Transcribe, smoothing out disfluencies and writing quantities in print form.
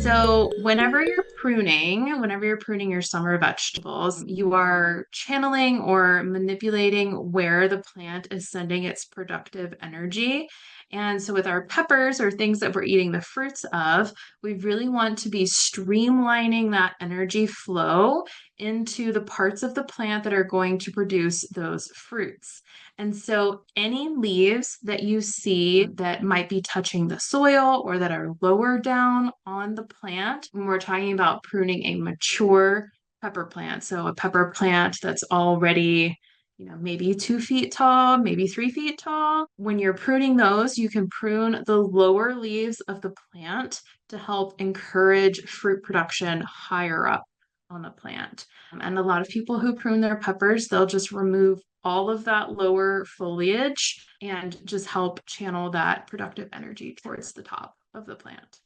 So, whenever you're pruning your summer vegetables, you are channeling or manipulating where the plant is sending its productive energy. And so, with our peppers or things that we're eating the fruits of, we really want to be streamlining that energy flow into the parts of the plant that are going to produce those fruits. And so, any leaves that you see that might be touching the soil or that are lower down on the plant, when we're talking about pruning a mature pepper plant, so a pepper plant that's already, maybe 2 feet tall, maybe 3 feet tall. When you're pruning those, you can prune the lower leaves of the plant to help encourage fruit production higher up on the plant. And a lot of people who prune their peppers, they'll just remove all of that lower foliage and just help channel that productive energy towards the top of the plant.